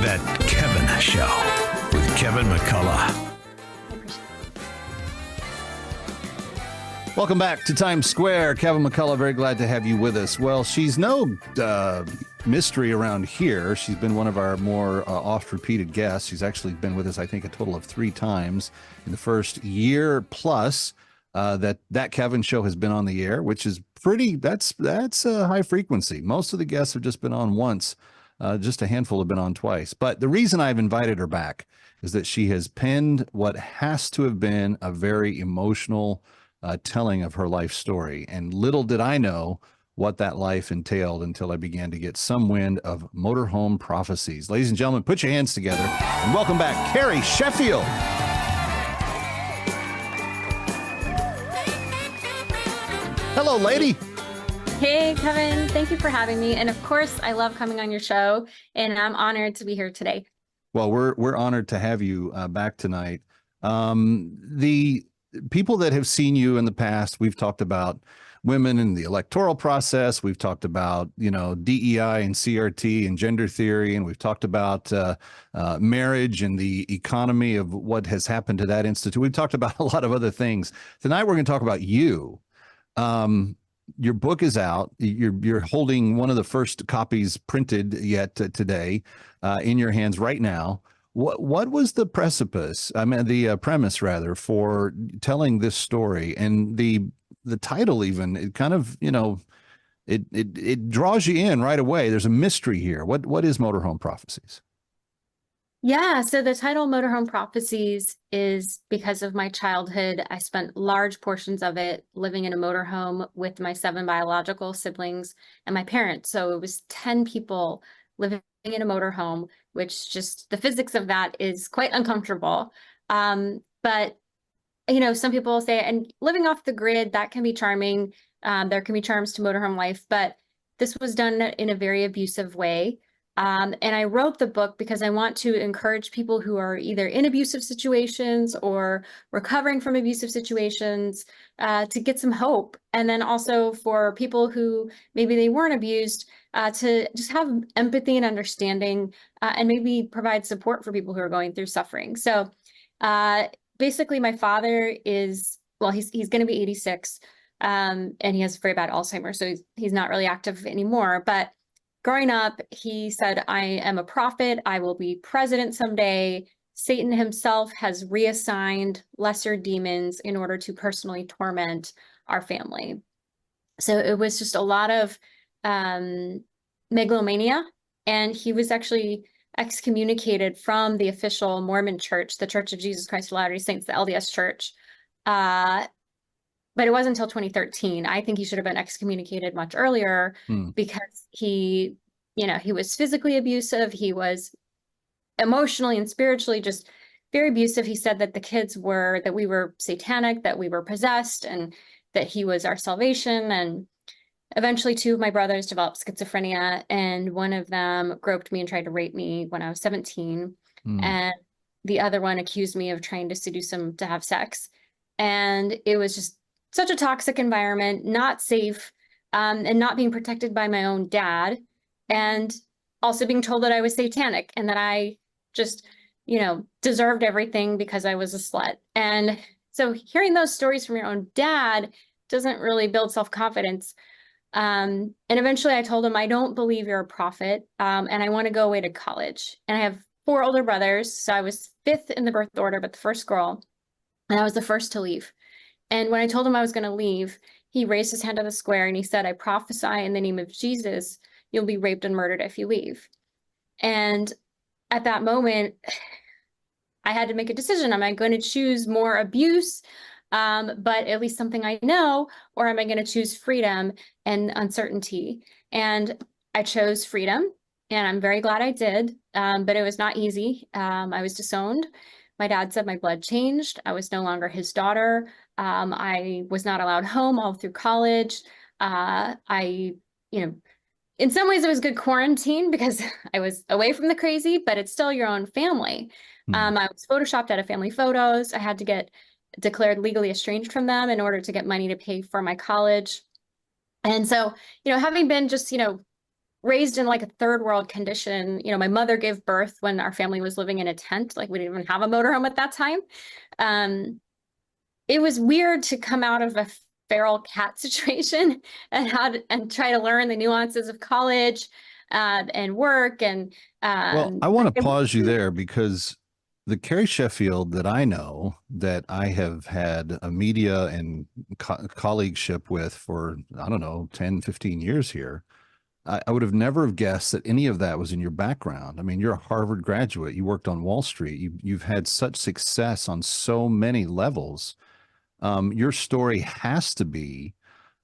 That Kevin Show with Kevin McCullough. Welcome back to Times Square. Kevin McCullough, very glad to have you with us. Well, she's no mystery around here. She's been one of our more oft-repeated guests. She's actually been with us, I think, a total of 3 times in the first year plus that Kevin Show has been on the air, which is that's a high frequency. Most of the guests have just been on once. Just a handful have been on twice. But the reason I've invited her back is that she has penned what has to have been a very emotional telling of her life story. And little did I know what that life entailed until I began to get some wind of Motorhome Prophecies. Ladies and gentlemen, put your hands together and welcome back Carrie Sheffield. Hello, lady. Hey, Kevin. Thank you for having me. And of course, I love coming on your show, and I'm honored to be here today. Well, we're honored to have you back tonight. The people that have seen you in the past, we've talked about women in the electoral process. We've talked about, DEI and CRT and gender theory. And we've talked about marriage and the economy of what has happened to that institute. We've talked about a lot of other things. Tonight, we're going to talk about you. Your book is out. You're holding one of the first copies printed yet today in your hands right now. What was the premise rather, for telling this story? And the title, even, it kind of, it draws you in right away. There's a mystery here. What is Motorhome Prophecies? Yeah, so the title Motorhome Prophecies is because of my childhood. I spent large portions of it living in a motorhome with my 7 biological siblings and my parents. So it was 10 people living in a motorhome, which just the physics of that is quite uncomfortable. But, some people say, and living off the grid, that can be charming. There can be charms to motorhome life, but this was done in a very abusive way. And I wrote the book because I want to encourage people who are either in abusive situations or recovering from abusive situations to get some hope. And then also for people who maybe they weren't abused to just have empathy and understanding and maybe provide support for people who are going through suffering. So basically my father is, he's going to be 86 and he has very bad Alzheimer's. So he's not really active anymore. But growing up, he said, I am a prophet. I will be president someday. Satan himself has reassigned lesser demons in order to personally torment our family. So it was just a lot of megalomania. And he was actually excommunicated from the official Mormon church, the Church of Jesus Christ of Latter-day Saints, the LDS church. But it wasn't until 2013. I think he should have been excommunicated much earlier because he was physically abusive. He was emotionally and spiritually just very abusive. He said that that we were satanic, that we were possessed, and that he was our salvation. And eventually 2 of my brothers developed schizophrenia, and one of them groped me and tried to rape me when I was 17. And the other one accused me of trying to seduce him to have sex. And it was just such a toxic environment, not safe, and not being protected by my own dad, and also being told that I was satanic and that I just, deserved everything because I was a slut. And so hearing those stories from your own dad doesn't really build self-confidence. And eventually I told him, I don't believe you're a prophet, and I want to go away to college. And I have 4 older brothers, so I was 5th in the birth order, but the first girl, and I was the first to leave. And when I told him I was going to leave, he raised his hand to the square and he said, I prophesy in the name of Jesus, you'll be raped and murdered if you leave. And at that moment, I had to make a decision. Am I going to choose more abuse, but at least something I know, or am I going to choose freedom and uncertainty? And I chose freedom, and I'm very glad I did, but it was not easy. I was disowned. My dad said my blood changed. I was no longer his daughter. I was not allowed home all through college. In some ways it was good quarantine because I was away from the crazy, but it's still your own family. I was photoshopped out of family photos. I had to get declared legally estranged from them in order to get money to pay for my college. And so, having been just, raised in like a third world condition. You know, my mother gave birth when our family was living in a tent. Like we didn't even have a motorhome at that time. It was weird to come out of a feral cat situation and try to learn the nuances of college and work. And well, I want to pause you there, because the Carrie Sheffield that I know, that I have had a media and colleagueship with for, I don't know, 10, 15 years here, I would have never have guessed that any of that was in your background. I mean, you're a Harvard graduate. You worked on Wall Street. You've had such success on so many levels. Your story has to be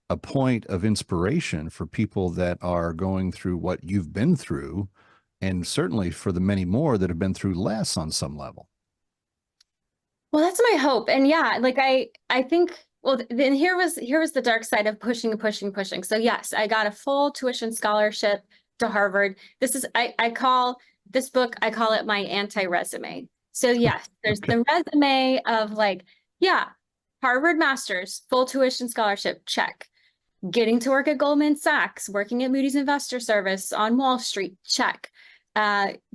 a point of inspiration for people that are going through what you've been through, and certainly for the many more that have been through less on some level. Well, that's my hope. And yeah, like I think, well, then here was the dark side of pushing. So yes, I got a full tuition scholarship to Harvard. This is, I call this book, I call it my anti-resume. So yes, there's the resume of like, yeah, Harvard master's, full tuition scholarship, check. Getting to work at Goldman Sachs, working at Moody's Investor Service on Wall Street, check.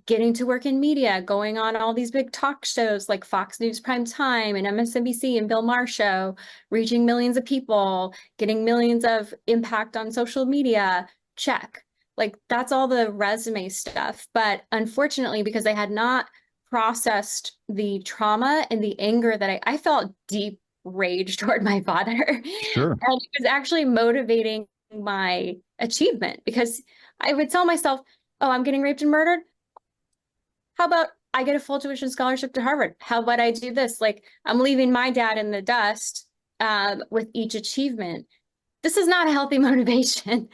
Getting to work in media, going on all these big talk shows like Fox News Prime Time and MSNBC and Bill Maher Show, reaching millions of people, getting millions of impact on social media, check. Like that's all the resume stuff. But unfortunately, because I had not processed the trauma and the anger that I felt deep rage toward my father. Sure. And it was actually motivating my achievement, because I would tell myself, oh, I'm getting raped and murdered. How about I get a full tuition scholarship to Harvard? How about I do this? Like I'm leaving my dad in the dust with each achievement. This is not a healthy motivation.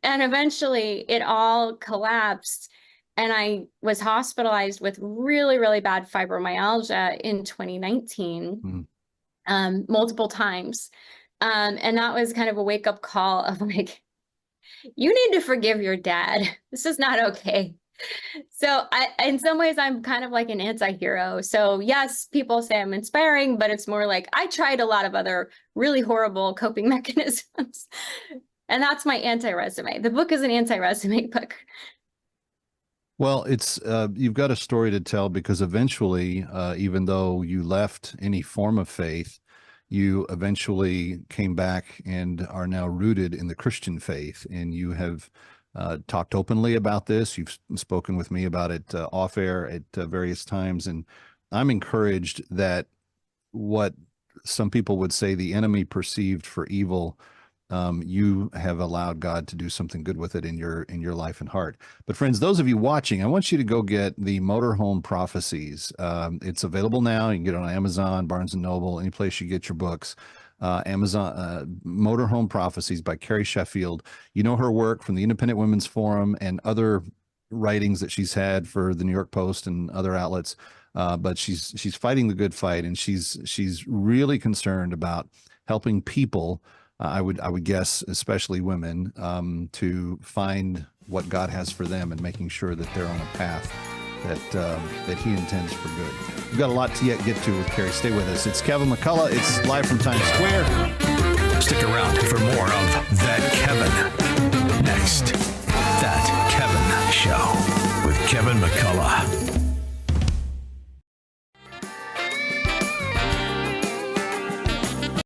And eventually it all collapsed. And I was hospitalized with really, really bad fibromyalgia in 2019, multiple times. And that was kind of a wake-up call of like, you need to forgive your dad. This is not okay. So in some ways, I'm kind of like an anti-hero. So yes, people say I'm inspiring, but it's more like I tried a lot of other really horrible coping mechanisms. And that's my anti-resume. The book is an anti-resume book. Well, it's you've got a story to tell, because eventually, even though you left any form of faith, you eventually came back and are now rooted in the Christian faith, and you have talked openly about this. You've spoken with me about it off air at various times, and I'm encouraged that what some people would say the enemy perceived for evil, you have allowed God to do something good with it in your life and heart. But friends, those of you watching, I want you to go get the Motorhome Prophecies. It's available now. You can get it on Amazon, Barnes & Noble, any place you get your books. Amazon, Motorhome Prophecies by Carrie Sheffield. You know her work from the Independent Women's Forum and other writings that she's had for the New York Post and other outlets. But she's fighting the good fight, and she's really concerned about helping people. I would guess, especially women, to find what God has for them and making sure that they're on a path that He intends for good. We've got a lot to yet get to with Carrie. Stay with us. It's Kevin McCullough. It's live from Times Square. Stick around for more of That Kevin next. That Kevin Show with Kevin McCullough.